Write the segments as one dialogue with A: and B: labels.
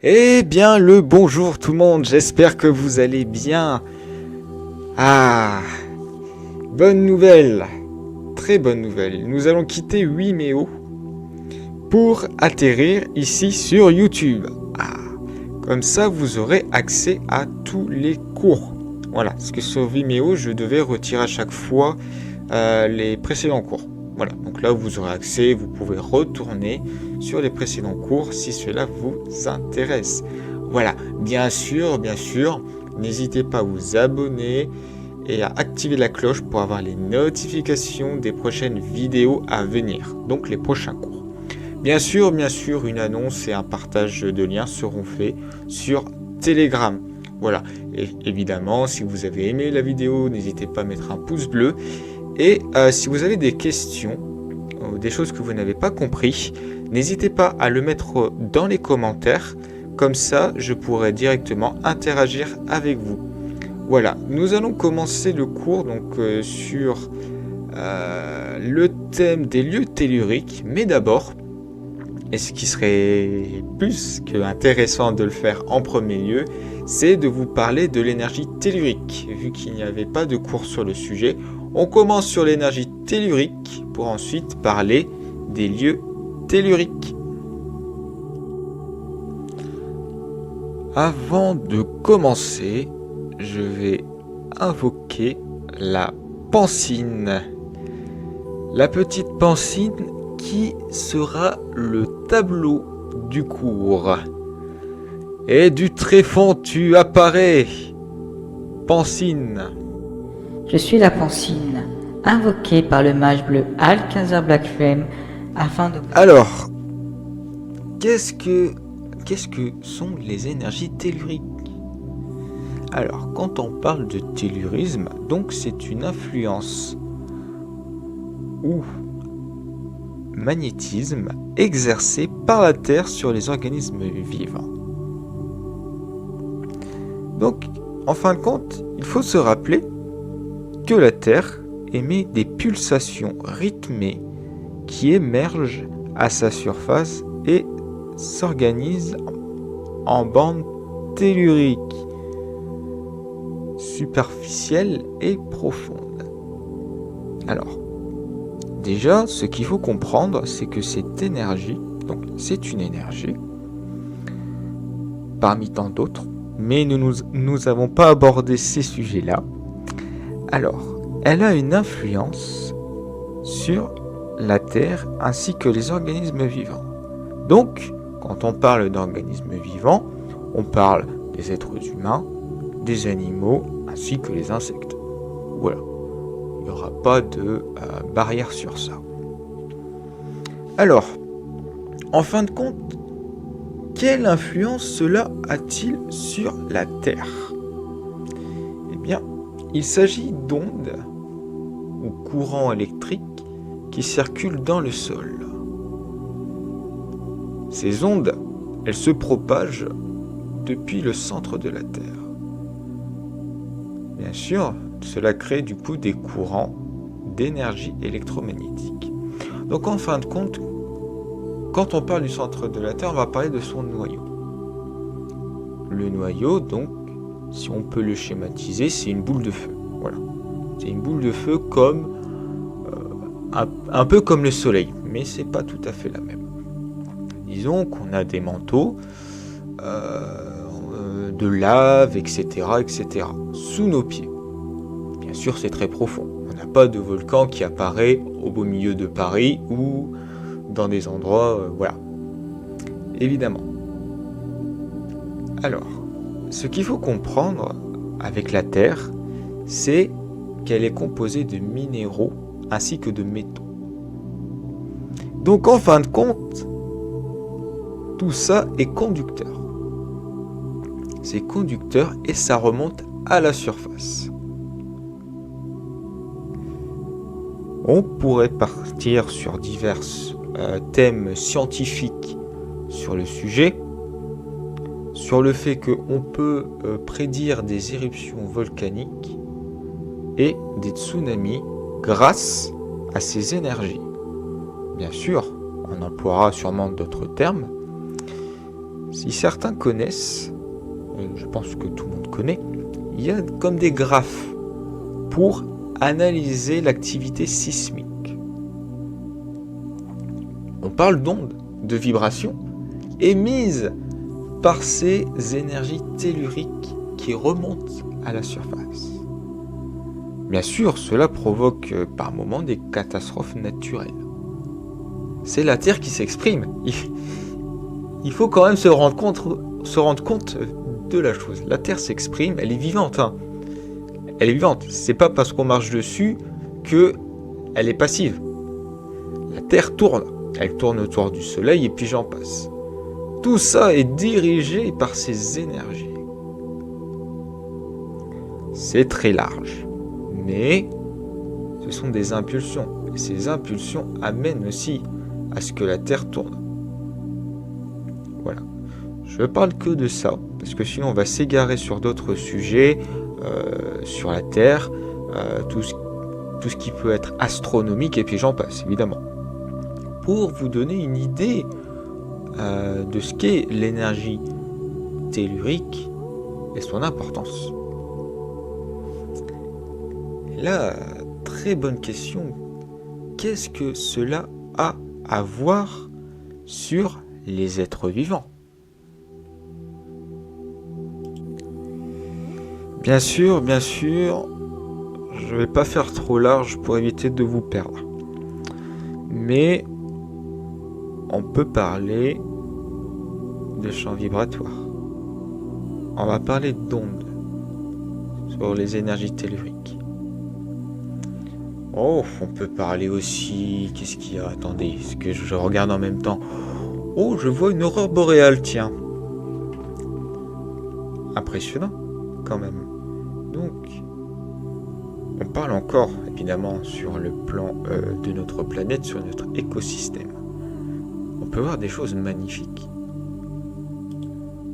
A: Eh bien, le bonjour tout le monde, j'espère que vous allez bien. Ah, bonne nouvelle, très bonne nouvelle. Nous allons quitter Vimeo pour atterrir ici sur YouTube. Ah, comme ça, vous aurez accès à tous les cours. Voilà, parce que sur Vimeo, je devais retirer à chaque fois les précédents cours. Voilà, donc là, vous aurez accès, vous pouvez retourner sur les précédents cours si cela vous intéresse. Voilà, bien sûr, n'hésitez pas à vous abonner et à activer la cloche pour avoir les notifications des prochaines vidéos à venir, donc les prochains cours. Bien sûr, une annonce et un partage de liens seront faits sur Telegram. Voilà, et évidemment, si vous avez aimé la vidéo, n'hésitez pas à mettre un pouce bleu. Et si vous avez des questions, des choses que vous n'avez pas compris, n'hésitez pas à le mettre dans les commentaires. Comme ça, je pourrai directement interagir avec vous. Voilà, nous allons commencer le cours donc, sur le thème des lieux telluriques. Mais d'abord, et ce qui serait plus qu'intéressant de le faire en premier lieu, c'est de vous parler de l'énergie tellurique. Vu qu'il n'y avait pas de cours sur le sujet, on commence sur l'énergie tellurique pour ensuite parler des lieux telluriques. Avant de commencer, je vais invoquer la Pancine. La petite Pancine qui sera le tableau du cours. Et du tréfonds tu apparais, Pancine.
B: Je suis la Pancine, invoquée par le mage bleu Alcazar Black Flame afin de...
A: Alors, qu'est-ce que sont les énergies telluriques? Alors, quand on parle de tellurisme, donc c'est une influence ou magnétisme exercé par la Terre sur les organismes vivants. Donc, en fin de compte, il faut se rappeler que la Terre émet des pulsations rythmées qui émergent à sa surface et s'organisent en bandes telluriques, superficielles et profondes. Alors, déjà, ce qu'il faut comprendre, c'est que cette énergie, donc c'est une énergie, parmi tant d'autres, mais nous n'avons pas abordé ces sujets-là. Alors, elle a une influence sur la Terre ainsi que les organismes vivants. Donc, quand on parle d'organismes vivants, on parle des êtres humains, des animaux ainsi que les insectes. Voilà. Il n'y aura pas de barrière sur ça. Alors, en fin de compte, quelle influence cela a-t-il sur la Terre? Eh bien, il s'agit d'ondes ou courants électriques qui circulent dans le sol. Ces ondes, elles se propagent depuis le centre de la Terre. Bien sûr, cela crée du coup des courants d'énergie électromagnétique. Donc en fin de compte, quand on parle du centre de la Terre, on va parler de son noyau. Le noyau, donc, si on peut le schématiser, c'est une boule de feu. Voilà. C'est une boule de feu comme un peu comme le Soleil, mais c'est pas tout à fait la même. Disons qu'on a des manteaux de lave, etc., sous nos pieds. Bien sûr, c'est très profond. On n'a pas de volcan qui apparaît au beau milieu de Paris ou dans des endroits, voilà. Évidemment. Alors, ce qu'il faut comprendre avec la Terre, c'est qu'elle est composée de minéraux ainsi que de métaux. Donc en fin de compte, tout ça est conducteur. C'est conducteur et ça remonte à la surface. On pourrait partir sur divers thèmes scientifiques sur le sujet, sur le fait qu'on peut prédire des éruptions volcaniques et des tsunamis grâce à ces énergies. Bien sûr, on emploiera sûrement d'autres termes. Si certains connaissent, et je pense que tout le monde connaît, il y a comme des graphes pour analyser l'activité sismique. On parle d'ondes, de vibrations, émises par ces énergies telluriques qui remontent à la surface. Bien sûr, cela provoque par moments des catastrophes naturelles. C'est la Terre qui s'exprime. Il faut quand même se rendre compte de la chose. La Terre s'exprime, elle est vivante. Elle est vivante. C'est pas parce qu'on marche dessus qu'elle est passive. La Terre tourne. Elle tourne autour du Soleil et puis j'en passe. Tout ça est dirigé par ces énergies. C'est très large. Mais ce sont des impulsions. Et ces impulsions amènent aussi à ce que la Terre tourne. Voilà. Je ne parle que de ça, parce que sinon on va s'égarer sur d'autres sujets, sur la Terre, tout ce qui peut être astronomique, et puis j'en passe, évidemment. Pour vous donner une idée de ce qu'est l'énergie tellurique et son importance. Et là, très bonne question. Qu'est-ce que cela a à voir sur les êtres vivants? Bien sûr, je vais pas faire trop large pour éviter de vous perdre. Mais on peut parler de champs vibratoires. On va parler d'ondes sur les énergies telluriques. Oh, on peut parler aussi... Qu'est-ce qu'il y a? Attendez, est-ce que je regarde en même temps? Oh, je vois une aurore boréale, tiens. Impressionnant, quand même. Donc, on parle encore, évidemment, sur le plan de notre planète, sur notre écosystème. On peut voir des choses magnifiques.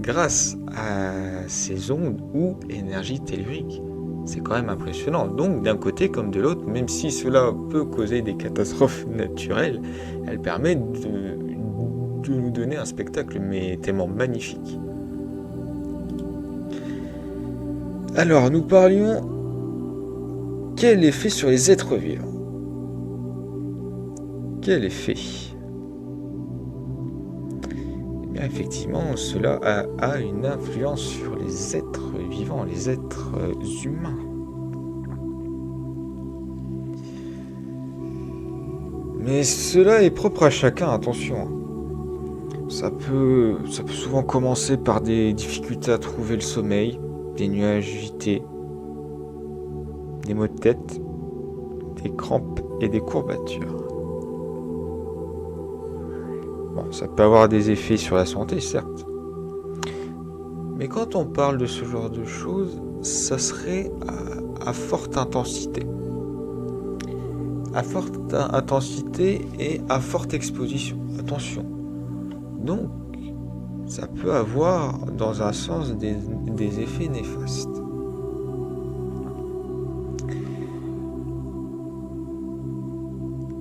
A: Grâce à ces ondes ou énergie tellurique. C'est quand même impressionnant. Donc, d'un côté comme de l'autre, même si cela peut causer des catastrophes naturelles, elle permet de nous donner un spectacle, mais tellement magnifique. Alors, nous parlions quel effet sur les êtres vivants? Quel effet? Eh bien, effectivement, cela a une influence sur les êtres vivants, les êtres humains. Mais cela est propre à chacun, attention. Ça peut souvent commencer par des difficultés à trouver le sommeil, des nuits agités, des maux de tête, des crampes et des courbatures. Bon, ça peut avoir des effets sur la santé, certes. Mais quand on parle de ce genre de choses, ça serait à forte intensité. À forte intensité et à forte exposition. Attention. Donc, ça peut avoir, dans un sens, des effets néfastes.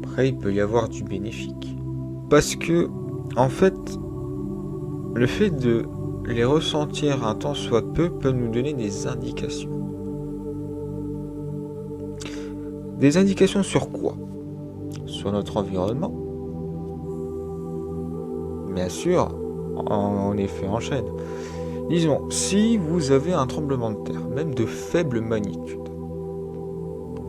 A: Après, il peut y avoir du bénéfique. Parce que, en fait, le fait de les ressentir un tant soit peu peut nous donner des indications. Des indications sur quoi? Sur notre environnement. Bien sûr, en effet en chaîne. Disons, si vous avez un tremblement de terre, même de faible magnitude,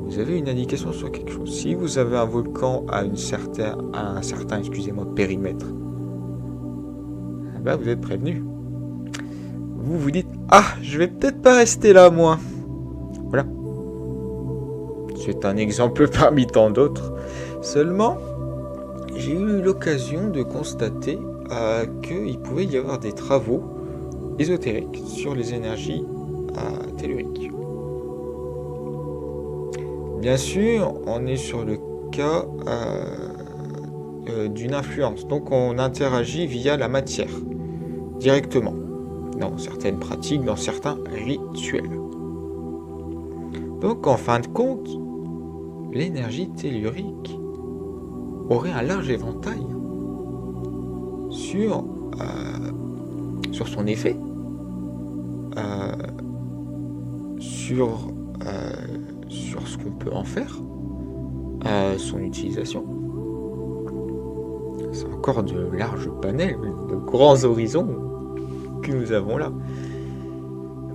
A: vous avez une indication sur quelque chose. Si vous avez un volcan à un certain périmètre, ben vous êtes prévenu. Vous vous dites, je vais peut-être pas rester là, moi. Voilà. C'est un exemple parmi tant d'autres. Seulement, j'ai eu l'occasion de constater qu'il pouvait y avoir des travaux ésotériques sur les énergies telluriques. Bien sûr, on est sur le cas d'une influence. Donc on interagit via la matière, directement, dans certaines pratiques, dans certains rituels. Donc en fin de compte, l'énergie tellurique aurait un large éventail sur sur son effet, sur ce qu'on peut en faire, son utilisation. C'est encore de larges panels, de grands horizons que nous avons là.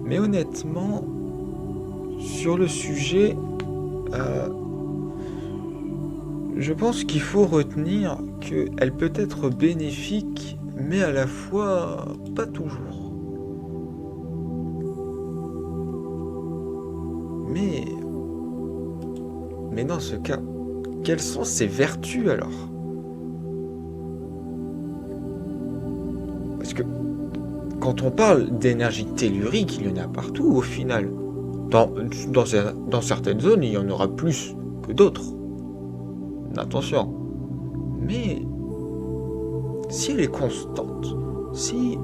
A: Mais honnêtement, sur le sujet, je pense qu'il faut retenir qu'elle peut être bénéfique, mais à la fois pas toujours. Mais dans ce cas, quelles sont ses vertus alors? Parce que quand on parle d'énergie tellurique, il y en a partout au final. Dans certaines zones, il y en aura plus que d'autres. Attention. Mais si elle est constante, si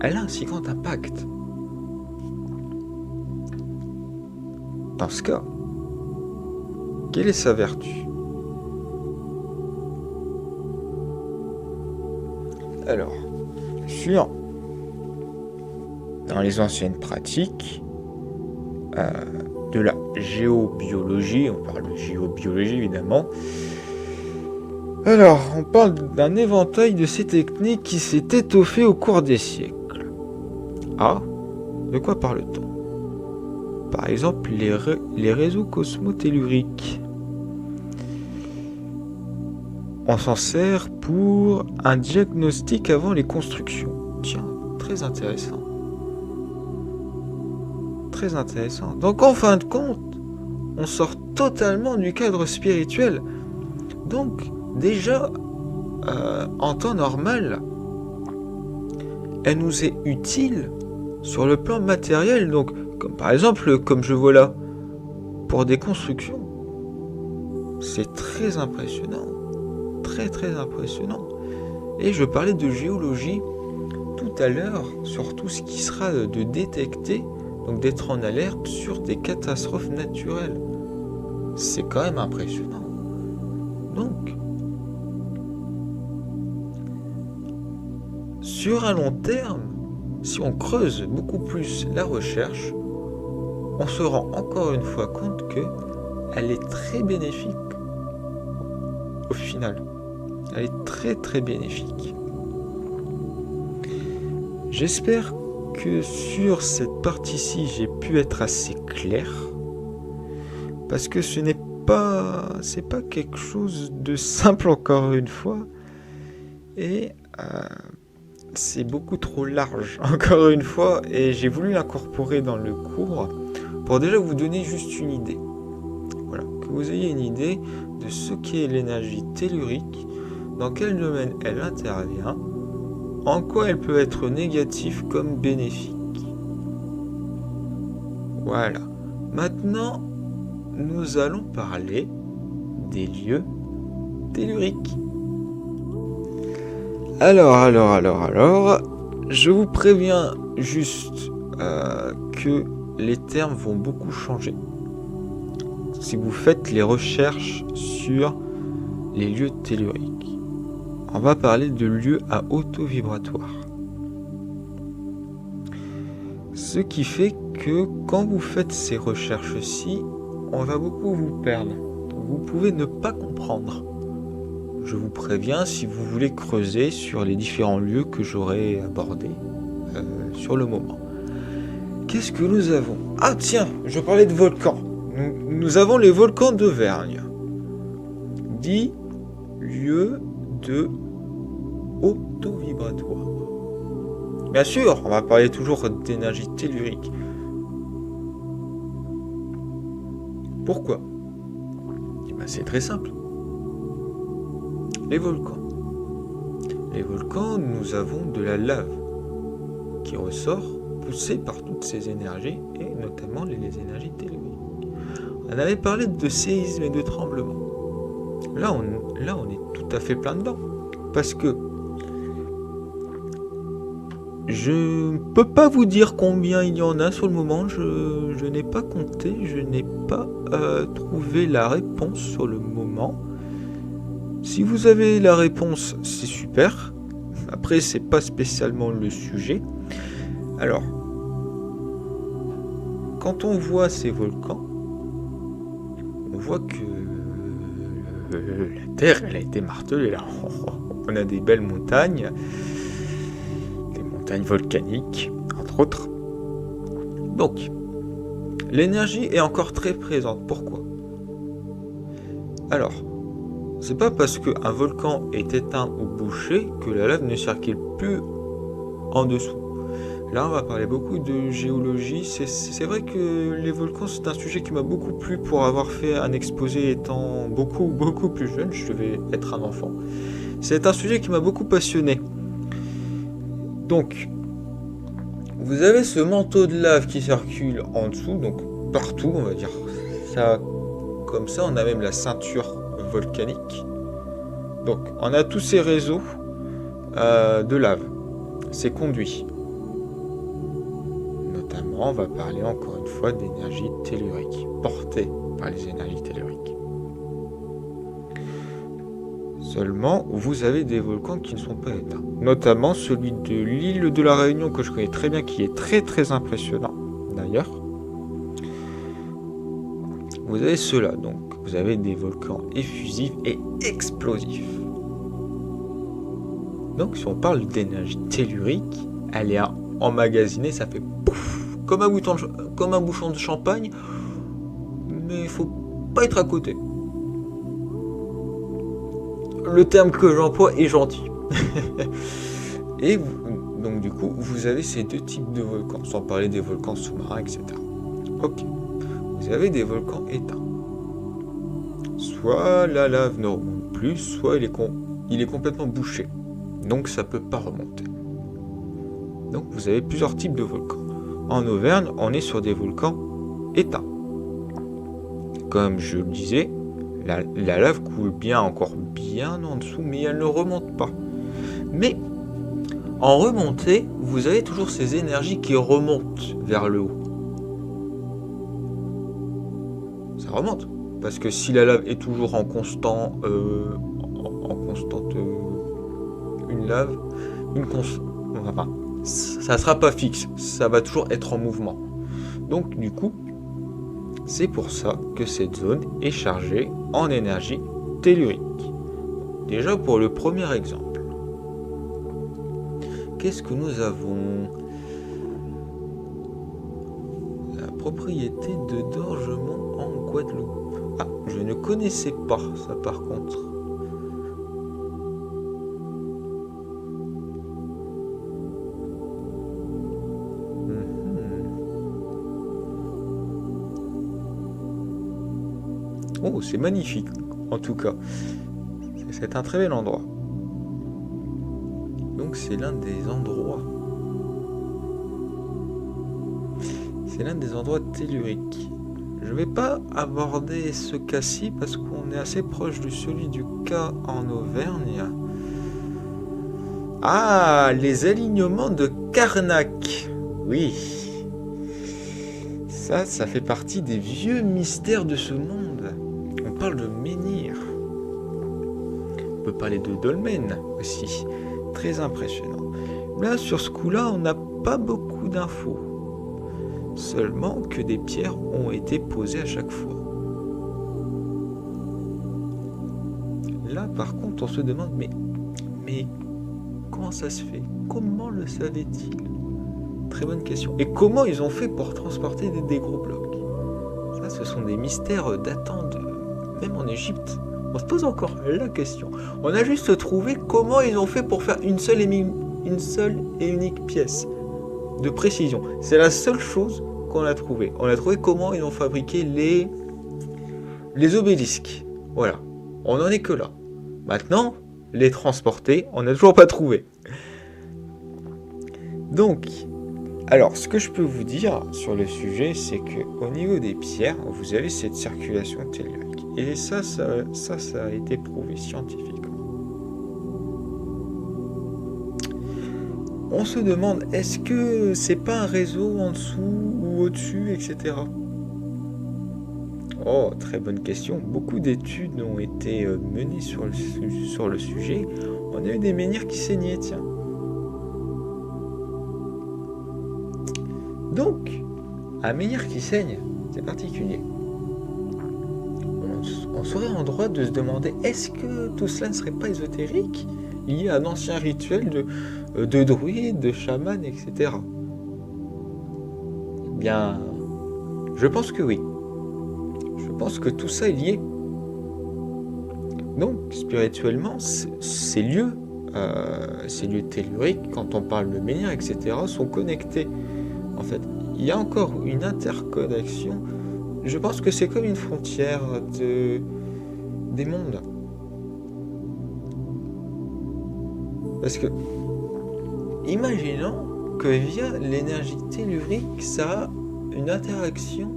A: elle a un si grand impact, dans ce cas, quelle est sa vertu? Alors, dans les anciennes pratiques de la géobiologie, on parle de géobiologie évidemment, alors on parle d'un éventail de ces techniques qui s'est étoffé au cours des siècles. Ah, de quoi parle-t-on? Par exemple, les réseaux cosmotelluriques. On s'en sert pour un diagnostic avant les constructions. Tiens, très intéressant. Très intéressant. Donc en fin de compte, on sort totalement du cadre spirituel. Donc déjà, en temps normal, elle nous est utile sur le plan matériel. Donc, comme par exemple, comme je vois là, pour des constructions. C'est très impressionnant. Très très impressionnant. Et je parlais de géologie tout à l'heure sur tout ce qui sera de détecter, donc d'être en alerte sur des catastrophes naturelles. C'est quand même impressionnant. Donc, sur un long terme, si on creuse beaucoup plus la recherche, on se rend encore une fois compte qu'elle est très bénéfique au final. Elle est très très bénéfique. J'espère que sur cette partie-ci, j'ai pu être assez clair. Parce que c'est pas quelque chose de simple encore une fois. Et c'est beaucoup trop large encore une fois. Et j'ai voulu l'incorporer dans le cours pour déjà vous donner juste une idée. Voilà, que vous ayez une idée de ce qu'est l'énergie tellurique, dans quel domaine elle intervient, en quoi elle peut être négative comme bénéfique. Voilà. Maintenant, nous allons parler des lieux telluriques. Alors, je vous préviens juste que les termes vont beaucoup changer. Si vous faites les recherches sur les lieux telluriques, on va parler de lieux à auto-vibratoire. Ce qui fait que quand vous faites ces recherches-ci, on va beaucoup vous perdre. Vous pouvez ne pas comprendre. Je vous préviens si vous voulez creuser sur les différents lieux que j'aurai abordés sur le moment. Qu'est-ce que nous avons? Ah tiens, je parlais de volcans. Nous avons les volcans d'Auvergne. 10 lieux de auto-vibratoire. Bien sûr, on va parler toujours d'énergie tellurique. Pourquoi? C'est très simple. Les volcans. Les volcans, nous avons de la lave qui ressort, poussée par toutes ces énergies, et notamment les énergies telluriques. On avait parlé de séismes et de tremblements. Là, on est tout à fait plein dedans. Parce que je ne peux pas vous dire combien il y en a sur le moment. Je n'ai pas compté, je n'ai pas trouvé la réponse sur le moment. Si vous avez la réponse, c'est super. Après, c'est pas spécialement le sujet. Alors, quand on voit ces volcans, on voit que la Terre, elle a été martelée là. On a des belles montagnes, des montagnes volcaniques, entre autres. Donc, l'énergie est encore très présente. Pourquoi? Alors, c'est pas parce qu'un volcan est éteint ou bouché que la lave ne circule plus en dessous. Là, on va parler beaucoup de géologie. C'est vrai que les volcans, c'est un sujet qui m'a beaucoup plu pour avoir fait un exposé étant beaucoup plus jeune. Je devais être un enfant. C'est un sujet qui m'a beaucoup passionné. Donc, vous avez ce manteau de lave qui circule en dessous, donc partout, on va dire. Ça, comme ça, on a même la ceinture volcanique. Donc, on a tous ces réseaux de lave, ces conduits. Notamment, on va parler encore une fois d'énergie tellurique, portée par les énergies telluriques. Seulement, vous avez des volcans qui ne sont pas éteints. Notamment celui de l'île de la Réunion, que je connais très bien, qui est très impressionnant, d'ailleurs. Vous avez ceux-là, donc vous avez des volcans effusifs et explosifs. Donc si on parle d'énergie tellurique, elle est emmagasinée, ça fait pouf, comme un bouchon de champagne, mais il faut pas être à côté. Le terme que j'emploie est gentil. Et donc du coup, vous avez ces deux types de volcans, sans parler des volcans sous-marins, etc. Ok. Vous avez des volcans éteints. Soit la lave ne remonte plus, soit il est complètement bouché. Donc ça ne peut pas remonter. Donc vous avez plusieurs types de volcans. En Auvergne, on est sur des volcans éteints. Comme je le disais, la lave coule encore bien en dessous, mais elle ne remonte pas. Mais en remontée, vous avez toujours ces énergies qui remontent vers le haut. Ça remonte. Parce que si la lave est toujours en constante, ça sera pas fixe, ça va toujours être en mouvement. Donc du coup, c'est pour ça que cette zone est chargée en énergie tellurique. Déjà pour le premier exemple, qu'est-ce que nous avons? La propriété de Dorgemont en Guadeloupe. Ah, je ne connaissais pas ça par contre. Oh, c'est magnifique, en tout cas. C'est un très bel endroit. Donc c'est l'un des endroits. C'est l'un des endroits telluriques. Je ne vais pas aborder ce cas-ci parce qu'on est assez proche de celui du cas en Auvergne. Ah, les alignements de Karnak. Oui. Ça fait partie des vieux mystères de ce monde. On parle de menhir. On peut parler de dolmen aussi. Très impressionnant. Là, sur ce coup-là, on n'a pas beaucoup d'infos. Seulement que des pierres ont été posées à chaque fois. Là, par contre, on se demande, mais comment ça se fait? Comment le savaient-ils? Très bonne question. Et comment ils ont fait pour transporter des gros blocs? Ça, ce sont des mystères datant de... Même en Égypte, on se pose encore la question. On a juste trouvé comment ils ont fait pour faire une seule et unique pièce de précision. C'est la seule chose qu'on a trouvé. On a trouvé comment ils ont fabriqué les obélisques. Voilà. On n'en est que là. Maintenant, les transporter, on n'a toujours pas trouvé. Donc, alors, ce que je peux vous dire sur le sujet, c'est que au niveau des pierres, vous avez cette circulation tellurique. Et ça a été prouvé scientifiquement. On se demande, est-ce que c'est pas un réseau en dessous ou au-dessus, etc. Oh, très bonne question. Beaucoup d'études ont été menées sur le sujet. On a eu des menhirs qui saignaient, tiens. Donc, un menhir qui saigne, c'est particulier. On serait en droit de se demander, est-ce que tout cela ne serait pas ésotérique, lié à d'anciens rituels de druides, de chamans, etc. Eh bien, je pense que oui. Je pense que tout ça est lié. Donc, spirituellement, ces lieux telluriques, quand on parle de menhir, etc., sont connectés. En fait, il y a encore une interconnexion. Je pense que c'est comme une frontière des mondes. Parce que, imaginons que via l'énergie tellurique, ça a une interaction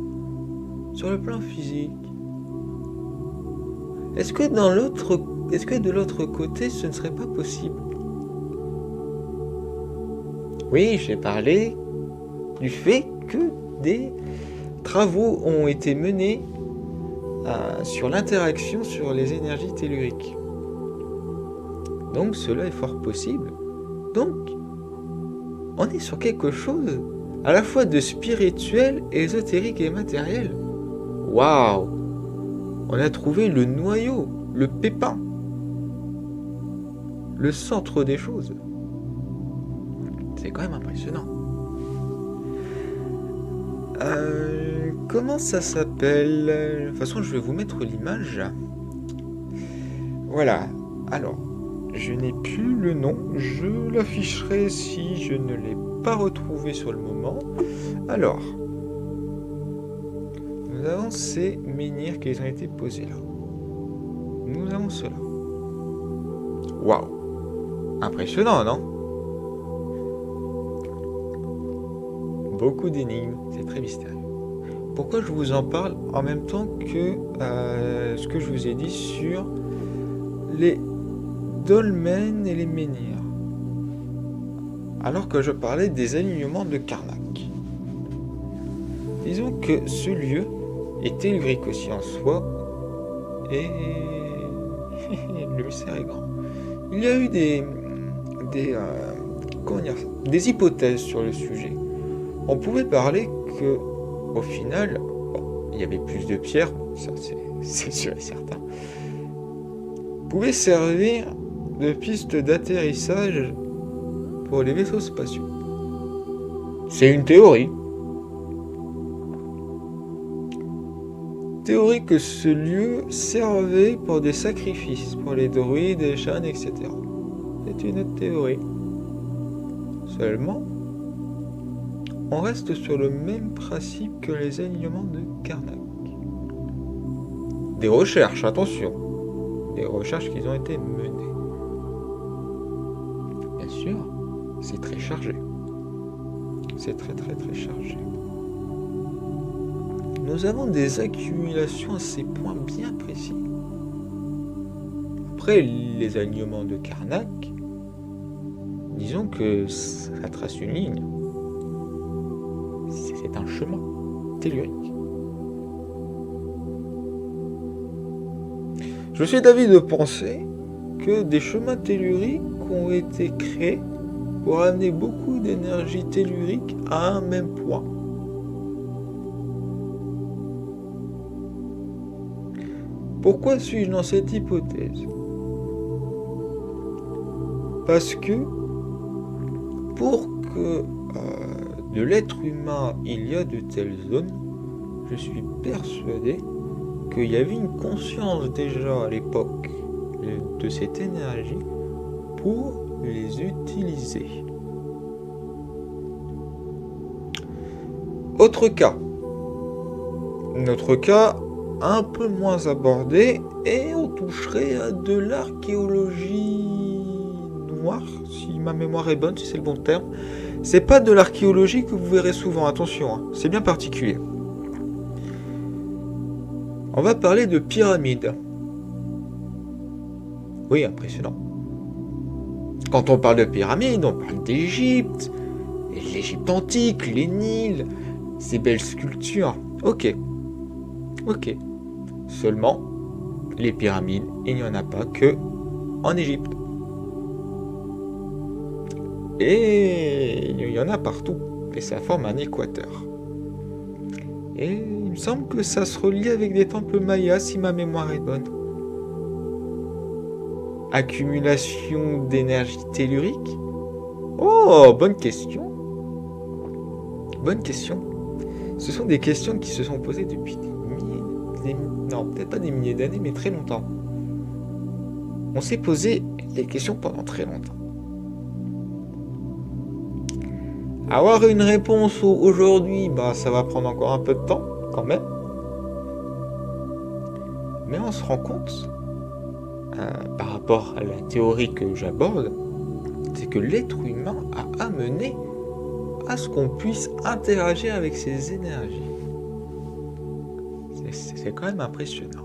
A: sur le plan physique. Est-ce que de l'autre côté, ce ne serait pas possible? Oui, j'ai parlé du fait que des travaux ont été menés sur l'interaction sur les énergies telluriques. Donc cela est fort possible. Donc, on est sur quelque chose à la fois de spirituel, ésotérique et matériel. Waouh! On a trouvé le noyau, le pépin, le centre des choses. C'est quand même impressionnant. Comment ça s'appelle? De toute façon, je vais vous mettre l'image. Voilà. Alors, je n'ai plus le nom. Je l'afficherai si je ne l'ai pas retrouvé sur le moment. Alors, nous avons ces menhirs qui ont été posés là. Nous avons cela. Waouh! Impressionnant, non? Beaucoup d'énigmes, c'est très mystérieux. Pourquoi je vous en parle en même temps que ce que je vous ai dit sur les dolmens et les menhirs, alors que je parlais des alignements de Karnak. Disons que ce lieu est tellurique aussi en soi, et le mystère est grand. Il y a eu des hypothèses sur le sujet. On pouvait parler que, au final, il y avait plus de pierres, ça c'est sûr et certain, pouvait servir de piste d'atterrissage pour les vaisseaux spatiaux. C'est une théorie. Théorie que ce lieu servait pour des sacrifices, pour les druides, les chamans, etc. C'est une autre théorie. Seulement, on reste sur le même principe que les alignements de Karnak. Des recherches, attention. Des recherches qui ont été menées. Bien sûr, c'est très chargé. C'est très chargé. Nous avons des accumulations à ces points bien précis. Après les alignements de Karnak, disons que ça trace une ligne. C'est un chemin tellurique. Je suis d'avis de penser que des chemins telluriques ont été créés pour amener beaucoup d'énergie tellurique à un même point. Pourquoi suis-je dans cette hypothèse? Parce que pour que de l'être humain il y a de telles zones, je suis persuadé qu'il y avait une conscience déjà à l'époque de cette énergie pour les utiliser. Autre cas. Notre cas un peu moins abordé et on toucherait à de l'archéologie noire, si ma mémoire est bonne, si c'est le bon terme. C'est pas de l'archéologie que vous verrez souvent, attention, hein, c'est bien particulier. On va parler de pyramides. Oui, impressionnant. Quand on parle de pyramides, on parle d'Égypte, l'Égypte antique, les Nils, ces belles sculptures. Ok. Seulement, les pyramides, il n'y en a pas que en Égypte. Et il y en a partout. et ça forme un équateur. Et il me semble que ça se relie avec des temples mayas, si ma mémoire est bonne. Accumulation d'énergie tellurique? Oh, bonne question. Bonne question. Ce sont des questions qui se sont posées depuis non, peut-être pas des milliers d'années, mais très longtemps. On s'est posé les questions pendant très longtemps. Avoir une réponse aujourd'hui, ça va prendre encore un peu de temps, quand même. Mais on se rend compte, par rapport à la théorie que j'aborde, c'est que l'être humain a amené à ce qu'on puisse interagir avec ces énergies. C'est quand même impressionnant.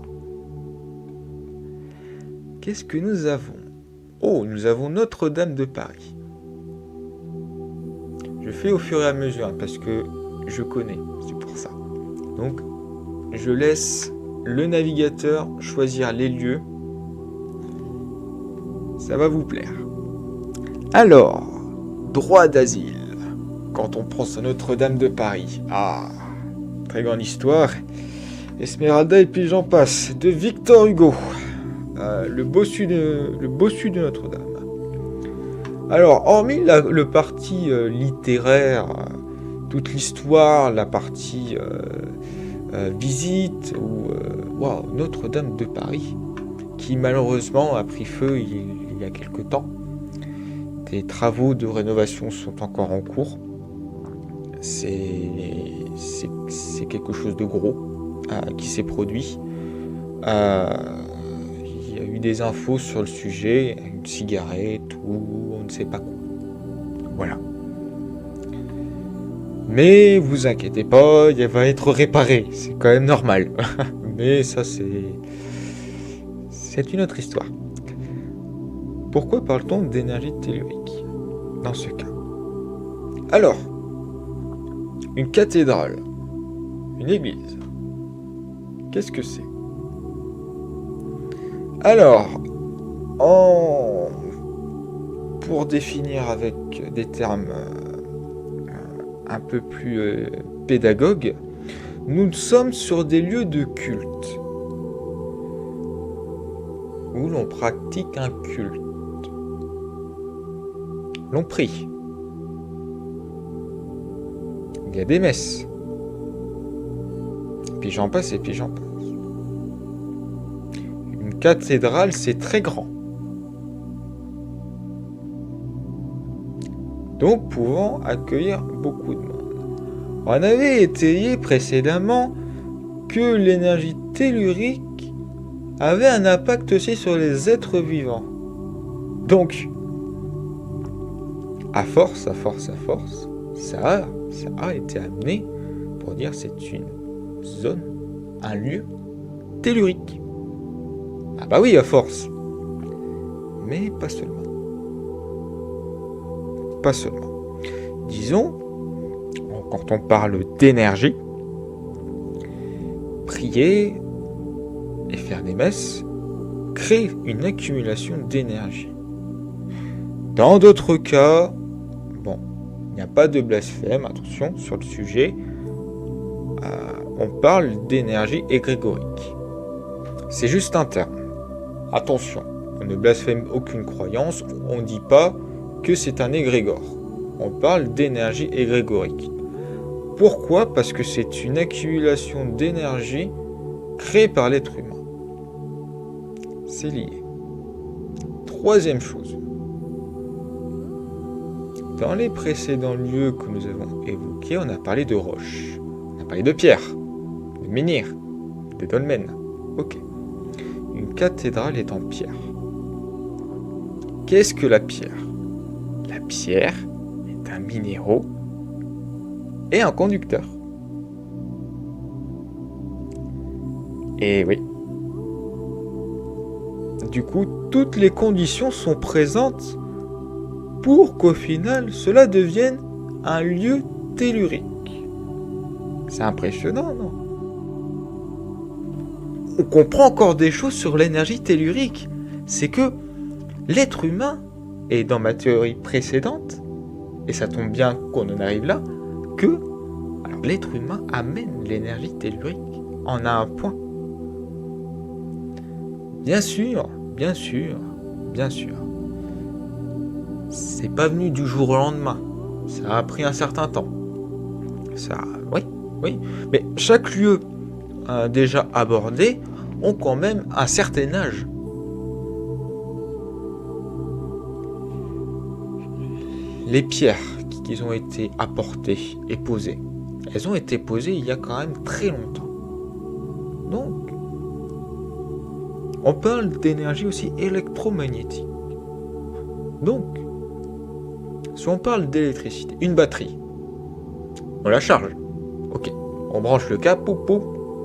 A: Qu'est-ce que nous avons? Oh, nous avons Notre-Dame de Paris. Je fais au fur et à mesure, parce que je connais, c'est pour ça. Donc, je laisse le navigateur choisir les lieux. Ça va vous plaire. Alors, droit d'asile. Quand on pense à Notre-Dame de Paris. Ah, très grande histoire. Esmeralda et puis j'en passe. De Victor Hugo. Le bossu de Notre-Dame. Alors, hormis le parti littéraire, toute l'histoire, la partie visite, ou Notre-Dame de Paris, qui malheureusement a pris feu il y a quelque temps. Des travaux de rénovation sont encore en cours. C'est quelque chose de gros qui s'est produit. Il y a eu des infos sur le sujet, une cigarette ou on ne sait pas quoi. Voilà. Mais vous inquiétez pas, il va être réparé. C'est quand même normal. Mais ça, c'est une autre histoire. Pourquoi parle-t-on d'énergie tellurique dans ce cas? Alors, une cathédrale, une église, qu'est-ce que c'est? Alors, pour définir avec des termes un peu plus pédagogues, nous sommes sur des lieux de culte, où l'on pratique un culte. L'on prie. Il y a des messes. Puis j'en passe et puis j'en passe. Une cathédrale, c'est très grand. Donc pouvant accueillir beaucoup de monde. On avait étayé précédemment que l'énergie tellurique avait un impact aussi sur les êtres vivants. Donc, à force, ça a été amené pour dire c'est une zone, un lieu tellurique. Ah bah oui, à force. Mais pas seulement. Pas seulement. Disons, quand on parle d'énergie, prier et faire des messes crée une accumulation d'énergie. Dans d'autres cas, il n'y a pas de blasphème, attention, sur le sujet. On parle d'énergie égrégorique. C'est juste un terme. Attention, on ne blasphème aucune croyance, on ne dit pas que c'est un égrégore. On parle d'énergie égrégorique. Pourquoi? Parce que c'est une accumulation d'énergie créée par l'être humain. C'est lié. Troisième chose. Dans les précédents lieux que nous avons évoqués, on a parlé de roches, on a parlé de pierres, de menhirs, de dolmens. Ok. Une cathédrale est en pierre. Qu'est-ce que la pierre? La pierre est un minéraux et un conducteur. Et oui. Du coup, toutes les conditions sont présentes pour qu'au final, cela devienne un lieu tellurique. C'est impressionnant, non? On comprend encore des choses sur l'énergie tellurique. C'est que l'être humain, et dans ma théorie précédente, et ça tombe bien qu'on en arrive là, que alors, l'être humain amène l'énergie tellurique en un point. Bien sûr, c'est pas venu du jour au lendemain. Ça a pris un certain temps. Oui. Mais chaque lieu déjà abordé ont quand même un certain âge. Les pierres qui ont été apportées et posées, elles ont été posées il y a quand même très longtemps. Donc, on parle d'énergie aussi électromagnétique. Donc, si on parle d'électricité, une batterie, on la charge. Ok, on branche le câble,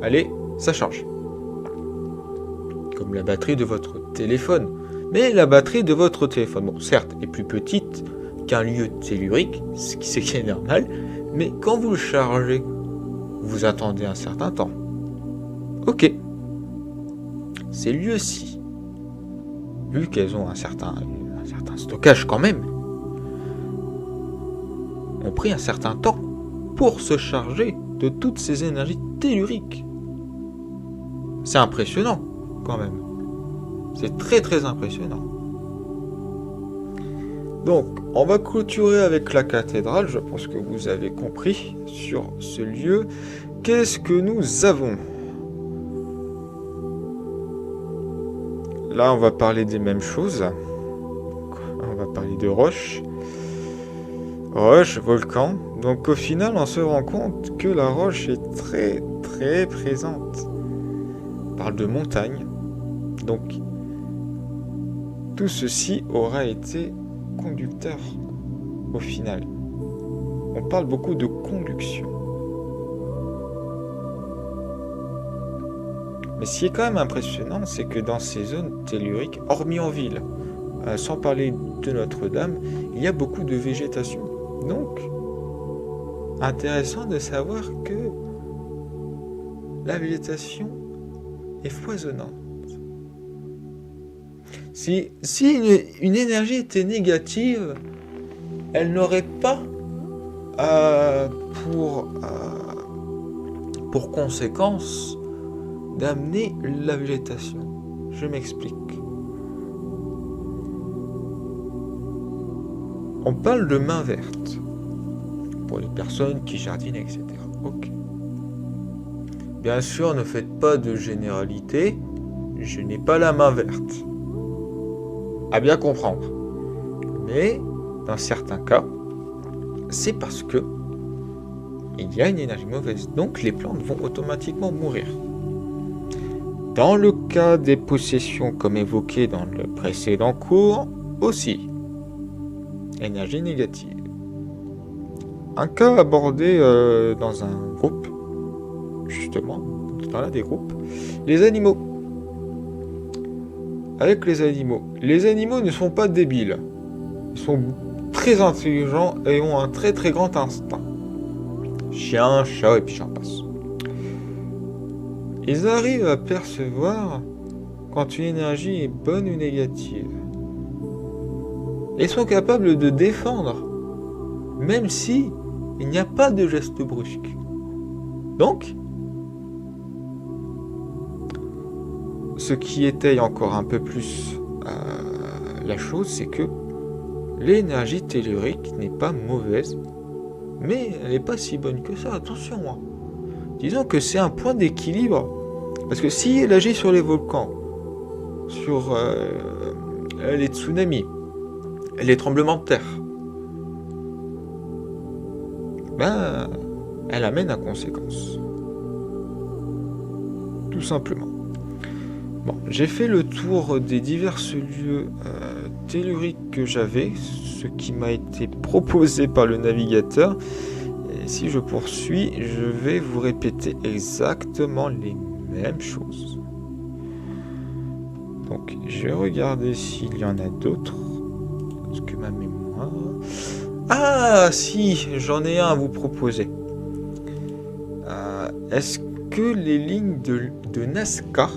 A: allez, ça charge. Comme la batterie de votre téléphone. Mais la batterie de votre téléphone, bon, certes, est plus petite qu'un lieu tellurique, ce qui est normal, mais quand vous le chargez, vous attendez un certain temps. Ok. Ces lieux-ci, vu qu'elles ont un certain stockage quand même, ont pris un certain temps pour se charger de toutes ces énergies telluriques. C'est impressionnant quand même. C'est très très impressionnant. Donc, on va clôturer avec la cathédrale. Je pense que vous avez compris sur ce lieu. Qu'est-ce que nous avons ? Là, on va parler des mêmes choses. On va parler de roches. Roche, volcan. Donc au final, on se rend compte que la roche est très très présente. On parle de montagne. Donc tout ceci aura été conducteur au final. On parle beaucoup de conduction. Mais ce qui est quand même impressionnant, c'est que dans ces zones telluriques, hormis en ville, sans parler de Notre-Dame, il y a beaucoup de végétation. Donc, intéressant de savoir que la végétation est foisonnante. Si une énergie était négative, elle n'aurait pas pour conséquence d'amener la végétation. Je m'explique. On parle de main verte pour les personnes qui jardinent, etc. Ok. Bien sûr, ne faites pas de généralité. Je n'ai pas la main verte. À bien comprendre. Mais dans certains cas, c'est parce que il y a une énergie mauvaise. Donc les plantes vont automatiquement mourir. Dans le cas des possessions comme évoqué dans le précédent cours, aussi. Énergie négative. Un cas abordé dans un groupe, justement, dans des groupes, les animaux. Avec les animaux ne sont pas débiles. Ils sont très intelligents et ont un très très grand instinct. Chien, chat et puis j'en passe. Ils arrivent à percevoir quand une énergie est bonne ou négative. Ils sont capables de défendre, même si il n'y a pas de geste brusque. Donc, ce qui étaye encore un peu plus la chose, c'est que l'énergie tellurique n'est pas mauvaise, mais elle n'est pas si bonne que ça, attention. Disons que c'est un point d'équilibre, parce que si elle agit sur les volcans, sur les tsunamis, les tremblements de terre, elle amène à conséquence. Tout simplement. Bon, j'ai fait le tour des divers lieux telluriques que j'avais, ce qui m'a été proposé par le navigateur. Et si je poursuis, je vais vous répéter exactement les mêmes choses. Donc, je vais regarder s'il y en a d'autres. Parce que ma mémoire... Ah, si, j'en ai un à vous proposer. Est-ce que les lignes de Nazca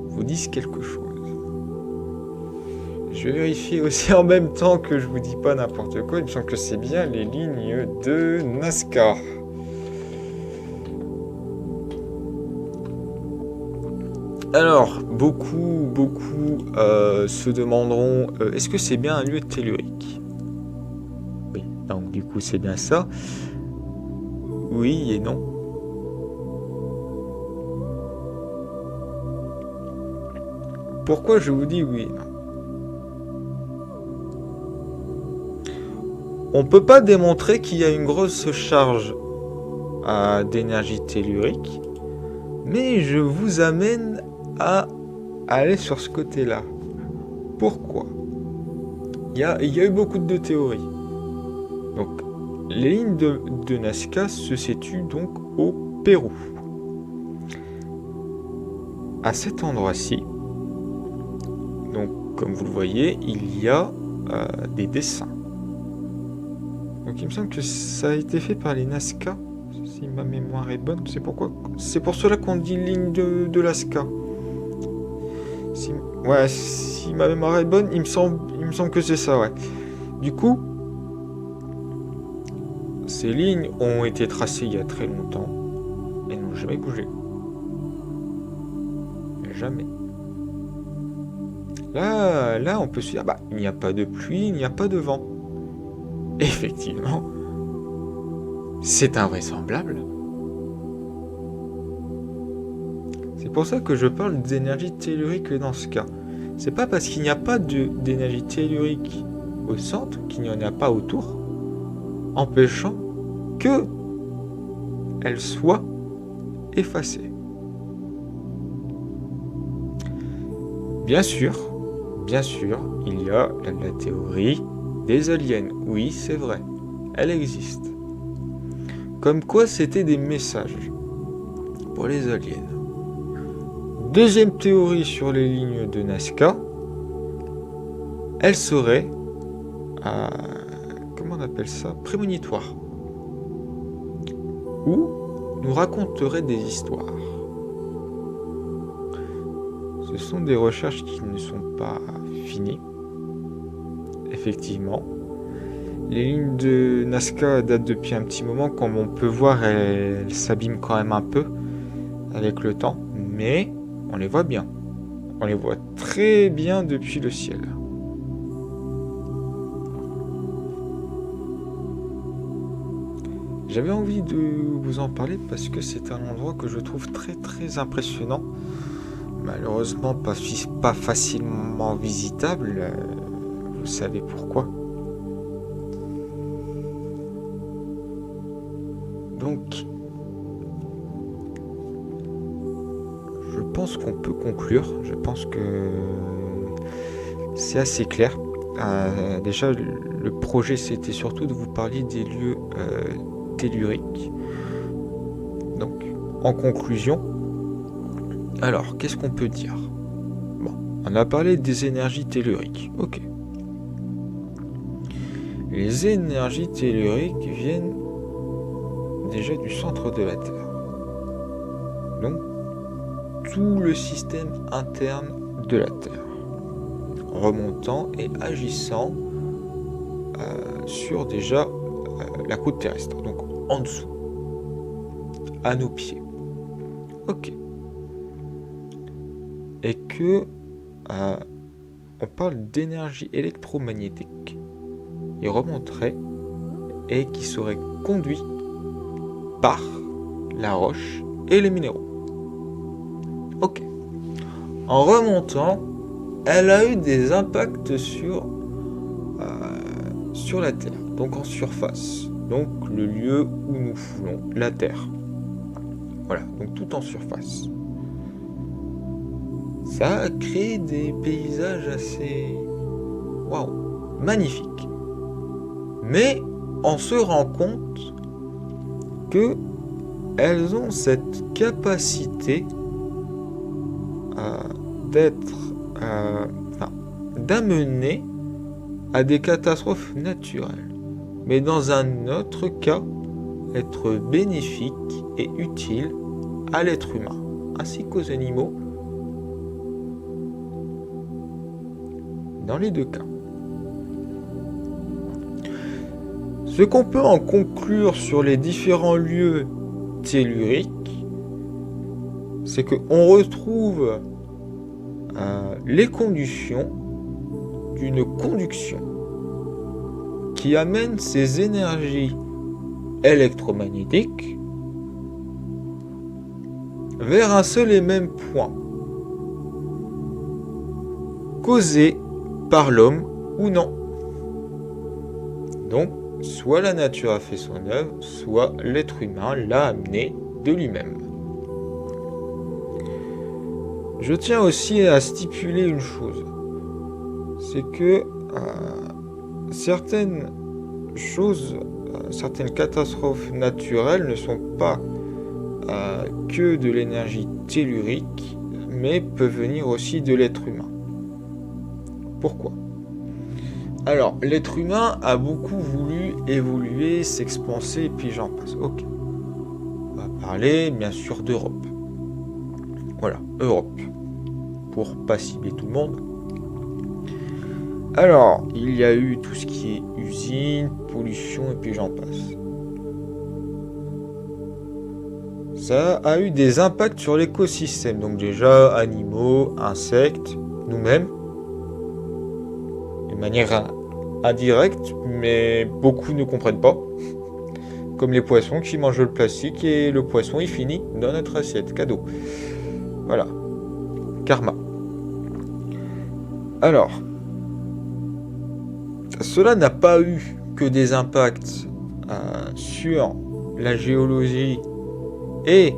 A: vous disent quelque chose? Je vais vérifier aussi en même temps que je vous dis pas n'importe quoi. Il me semble que c'est bien les lignes de Nazca. Alors, beaucoup se demanderont, est-ce que c'est bien un lieu tellurique? Oui, donc du coup c'est bien ça. Oui et non. Pourquoi je vous dis oui et non? On peut pas démontrer qu'il y a une grosse charge d'énergie tellurique, mais je vous amène à aller sur ce côté-là. Pourquoi? Il y a eu beaucoup de théories. Donc, les lignes de Nazca se situent donc au Pérou. À cet endroit-ci, donc comme vous le voyez, il y a des dessins. Donc il me semble que ça a été fait par les Nazca, si ma mémoire est bonne. C'est pour cela qu'on dit ligne de Lascaux. Si ma mémoire est bonne, il me semble que c'est ça, ouais. Du coup, ces lignes ont été tracées il y a très longtemps et n'ont jamais bougé. Jamais. Là, on peut se dire, il n'y a pas de pluie, il n'y a pas de vent. Effectivement, c'est invraisemblable. C'est pour ça que je parle d'énergie tellurique dans ce cas. C'est pas parce qu'il n'y a pas d'énergie tellurique au centre qu'il n'y en a pas autour, empêchant que elle soit effacée. Bien sûr, il y a la théorie des aliens. Oui, c'est vrai, elle existe. Comme quoi c'était des messages pour les aliens. Deuxième théorie sur les lignes de Nazca, elle serait, comment on appelle ça, prémonitoire, ou nous raconterait des histoires. Ce sont des recherches qui ne sont pas finies. Effectivement, les lignes de Nazca datent depuis un petit moment. Comme on peut voir, elles s'abîment quand même un peu avec le temps, mais on les voit bien. On les voit très bien depuis le ciel. J'avais envie de vous en parler parce que c'est un endroit que je trouve très très impressionnant. Malheureusement pas facilement visitable, vous savez pourquoi. Donc, je pense qu'on peut conclure, je pense que c'est assez clair. Déjà, le projet c'était surtout de vous parler des lieux telluriques. Donc, en conclusion, alors, qu'est-ce qu'on peut dire? Bon, on a parlé des énergies telluriques. Ok. Les énergies telluriques viennent déjà du centre de la Terre. Donc, tout le système interne de la Terre, remontant et agissant sur déjà la croûte terrestre, donc en dessous, à nos pieds. Ok. Et que on parle d'énergie électromagnétique. Il remonterait et qui serait conduit par la roche et les minéraux. Ok. En remontant, elle a eu des impacts sur la Terre, donc en surface, donc le lieu où nous foulons, la Terre. Voilà, donc tout en surface. Ça a créé des paysages assez magnifiques. Mais on se rend compte que elles ont cette capacité d'amener à des catastrophes naturelles, mais dans un autre cas, être bénéfique et utile à l'être humain, ainsi qu'aux animaux. dans les deux cas. Ce qu'on peut en conclure sur les différents lieux telluriques, c'est qu'on retrouve les conditions d'une conduction qui amène ces énergies électromagnétiques vers un seul et même point, causé par l'homme ou non. Donc, soit la nature a fait son œuvre, soit l'être humain l'a amené de lui-même. Je tiens aussi à stipuler une chose, c'est que certaines choses, certaines catastrophes naturelles ne sont pas que de l'énergie tellurique, mais peuvent venir aussi de l'être humain. Pourquoi ? Alors, l'être humain a beaucoup voulu évoluer, s'expanser, et puis j'en passe. Ok. On va parler, bien sûr, d'Europe. Voilà, Europe. Pour pas cibler tout le monde. Alors, il y a eu tout ce qui est usine, pollution, et puis j'en passe. Ça a eu des impacts sur l'écosystème. Donc déjà, animaux, insectes, nous-mêmes. De manière indirecte, mais beaucoup ne comprennent pas. Comme les poissons qui mangent le plastique et le poisson il finit dans notre assiette. Cadeau. Voilà. Karma. Alors, cela n'a pas eu que des impacts sur la géologie et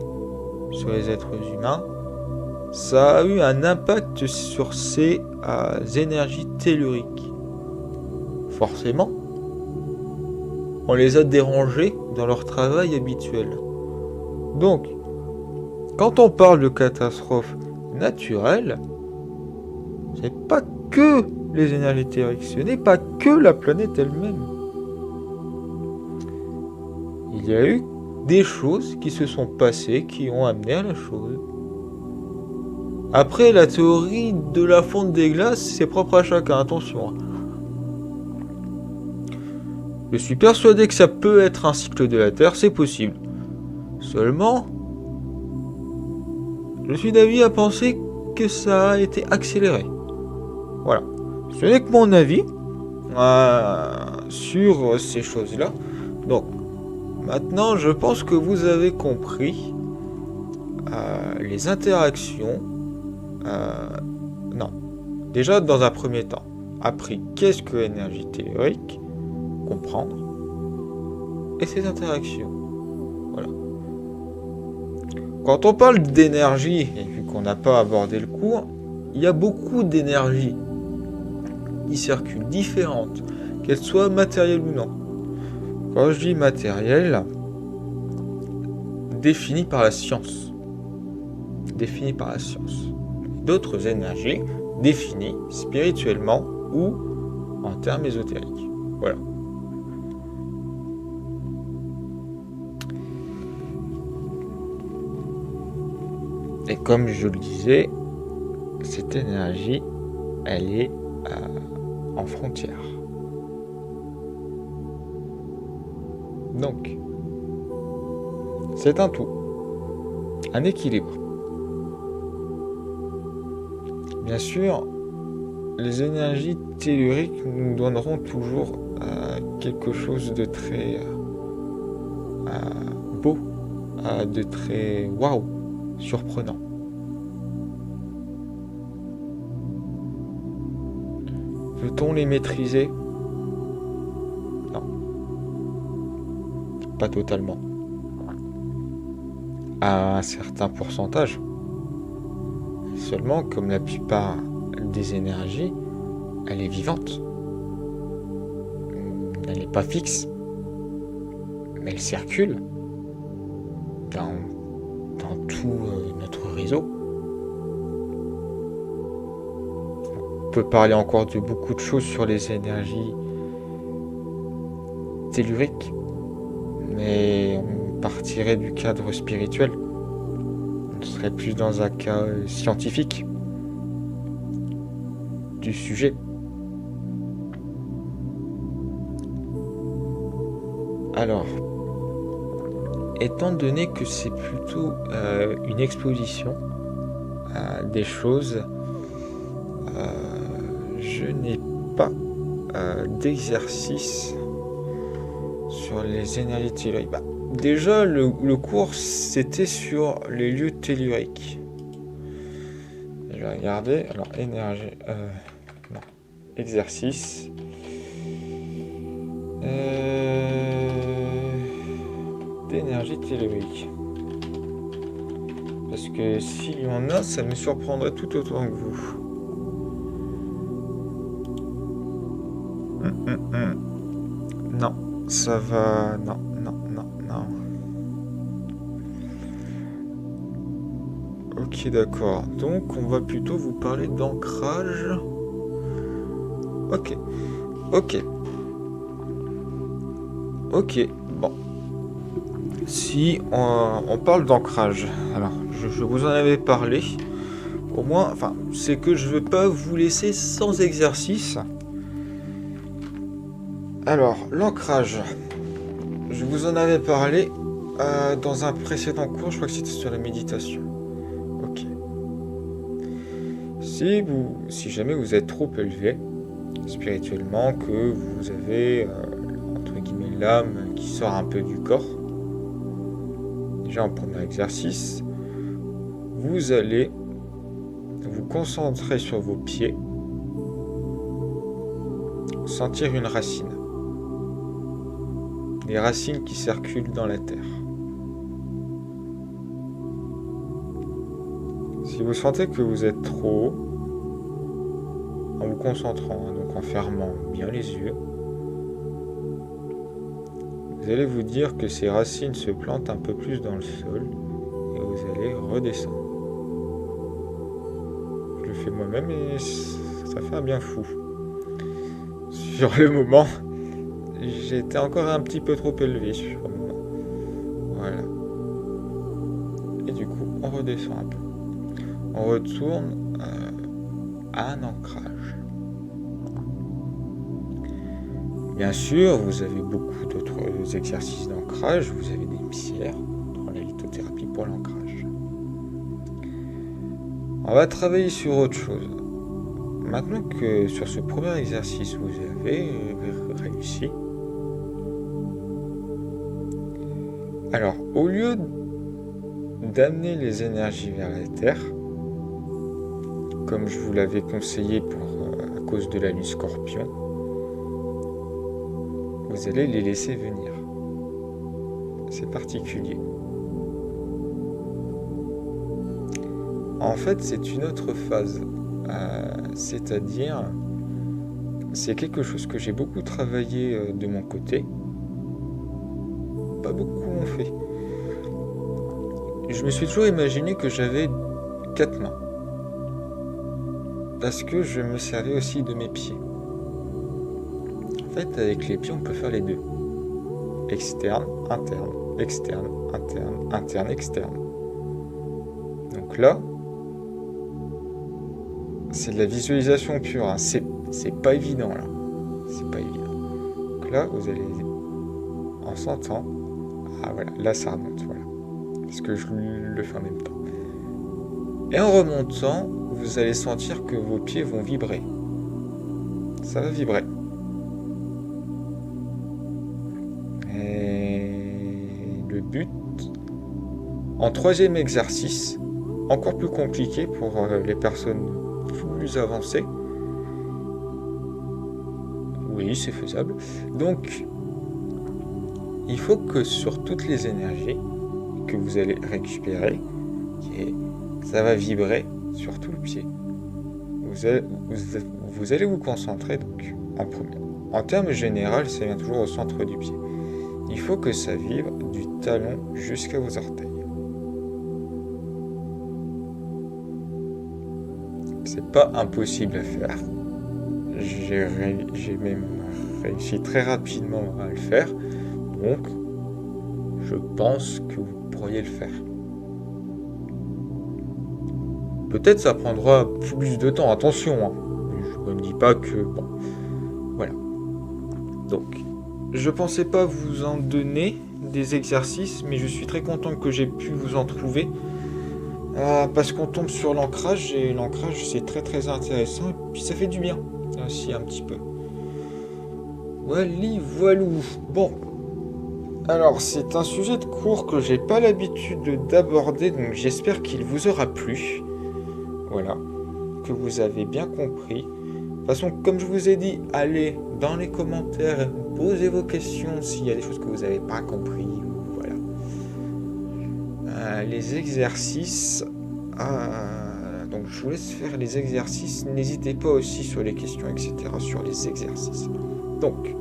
A: sur les êtres humains. Ça a eu un impact sur ces énergies telluriques. Forcément, on les a dérangés dans leur travail habituel. Donc, quand on parle de catastrophes naturelles, c'est pas que les énergies telluriques, ce n'est pas que la planète elle-même. Il y a eu des choses qui se sont passées, qui ont amené à la chose. Après, la théorie de la fonte des glaces, c'est propre à chacun, attention. Je suis persuadé que ça peut être un cycle de la Terre, c'est possible. Seulement, je suis d'avis à penser que ça a été accéléré. Voilà. Ce n'est que mon avis sur ces choses-là. Donc, maintenant, je pense que vous avez compris les interactions. Non. Déjà, dans un premier temps, appris qu'est-ce que l'énergie tellurique, comprendre, et ses interactions. Voilà. Quand on parle d'énergie, et vu qu'on n'a pas abordé le cours, il y a beaucoup d'énergie qui circulent, différentes, qu'elles soient matérielles ou non. Quand je dis matériel, défini par la science. Défini par la science. D'autres énergies définies spirituellement ou en termes ésotériques. Voilà. Et comme je le disais, cette énergie, elle est en frontière. Donc, c'est un tout, un équilibre. Bien sûr, les énergies telluriques nous donneront toujours quelque chose de très beau, de très waouh, surprenant. Peut-on les maîtriser ? Non. Pas totalement. À un certain pourcentage. Seulement, comme la plupart des énergies, elle est vivante. Elle n'est pas fixe. Mais elle circule dans tout notre réseau. On peut parler encore de beaucoup de choses sur les énergies telluriques, mais on partirait du cadre spirituel. On serait plus dans un cas scientifique du sujet. Alors, étant donné que c'est plutôt une exposition des choses, je n'ai pas d'exercice sur les énergies telluriques. Déjà, le cours, c'était sur les lieux telluriques. Je vais regarder. Alors, énergie... non. Exercice. D'énergie tellurique. Parce que s'il y en a, ça me surprendrait tout autant que vous. Non, ça va... Non. Ok, d'accord. Donc, on va plutôt vous parler d'ancrage. Ok, bon. Si on parle d'ancrage, alors, je vous en avais parlé. Au moins, enfin, c'est que je ne veux pas vous laisser sans exercice. Alors, l'ancrage, je vous en avais parlé dans un précédent cours, je crois que c'était sur la méditation. Ok. Si jamais vous êtes trop élevé spirituellement, que vous avez, entre guillemets, l'âme qui sort un peu du corps, déjà en premier exercice, vous allez vous concentrer sur vos pieds, sentir une racine. Les racines qui circulent dans la terre. Si vous sentez que vous êtes trop haut, en vous concentrant, donc en fermant bien les yeux, vous allez vous dire que ces racines se plantent un peu plus dans le sol et vous allez redescendre. Je le fais moi-même et ça fait un bien fou. Sur le moment, j'étais encore un petit peu trop élevé sur le moment. Voilà. Et du coup, on redescend un peu. On retourne à un ancrage. Bien sûr, vous avez beaucoup d'autres exercices d'ancrage. Vous avez des pierres dans la lithothérapie pour l'ancrage. On va travailler sur autre chose. Maintenant que sur ce premier exercice, vous avez réussi. Alors, au lieu d'amener les énergies vers la Terre, comme je vous l'avais conseillé à cause de la lune Scorpion, vous allez les laisser venir. C'est particulier. En fait, c'est une autre phase. C'est-à-dire, c'est quelque chose que j'ai beaucoup travaillé de mon côté. Pas beaucoup l'ont fait. Je me suis toujours imaginé que j'avais 4 mains. Parce que je me servais aussi de mes pieds. En fait, avec les pieds, on peut faire les deux. Externe, interne, externe, interne, interne, externe. Donc là, c'est de la visualisation pure. Hein. C'est pas évident, là. C'est pas évident. Donc là, vous allez, en sentant, ah voilà, là ça remonte, voilà. Parce que je le fais en même temps. Et en remontant, vous allez sentir que vos pieds vont vibrer. Ça va vibrer. Et le but, en troisième exercice, encore plus compliqué pour les personnes plus avancées. Oui, c'est faisable. Donc, il faut que sur toutes les énergies que vous allez récupérer, ça va vibrer sur tout le pied. Vous allez vous concentrer donc en premier. En termes généraux, ça vient toujours au centre du pied. Il faut que ça vibre du talon jusqu'à vos orteils. C'est pas impossible à faire. J'ai même réussi très rapidement à le faire. Donc, je pense que vous pourriez le faire. Peut-être ça prendra plus de temps, attention. Hein. Je ne me dis pas que... Bon, voilà. Donc, je pensais pas vous en donner des exercices, mais je suis très content que j'ai pu vous en trouver. Parce qu'on tombe sur l'ancrage, et l'ancrage c'est très très intéressant, et puis ça fait du bien aussi un petit peu. Wally voilou. Bon, alors c'est un sujet de cours que j'ai pas l'habitude d'aborder, donc j'espère qu'il vous aura plu. Voilà, que vous avez bien compris. De toute façon, comme je vous ai dit, allez dans les commentaires, posez vos questions s'il y a des choses que vous n'avez pas compris. Voilà. Les exercices. Donc je vous laisse faire les exercices. N'hésitez pas aussi sur les questions, etc. sur les exercices. Donc,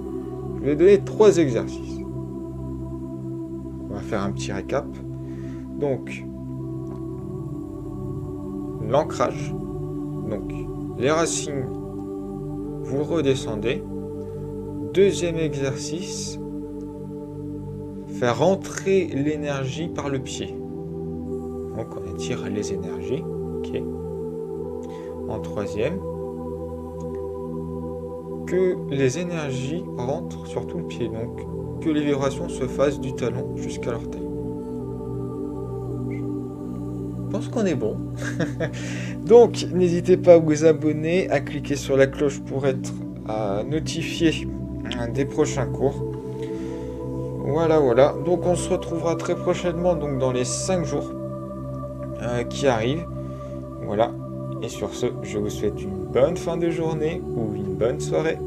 A: je vais donner 3 exercices. On va faire un petit récap. Donc, l'ancrage. Donc, les racines, vous redescendez. Deuxième exercice, faire rentrer l'énergie par le pied. Donc, on étire les énergies. Ok. En troisième, que les énergies rentrent sur tout le pied. Donc, que les vibrations se fassent du talon jusqu'à l'orteil. Je pense qu'on est bon. Donc, n'hésitez pas à vous abonner, à cliquer sur la cloche pour être notifié des prochains cours. Voilà. Donc, on se retrouvera très prochainement, donc dans les 5 jours qui arrivent. Voilà. Et sur ce, je vous souhaite une bonne fin de journée ou une bonne soirée.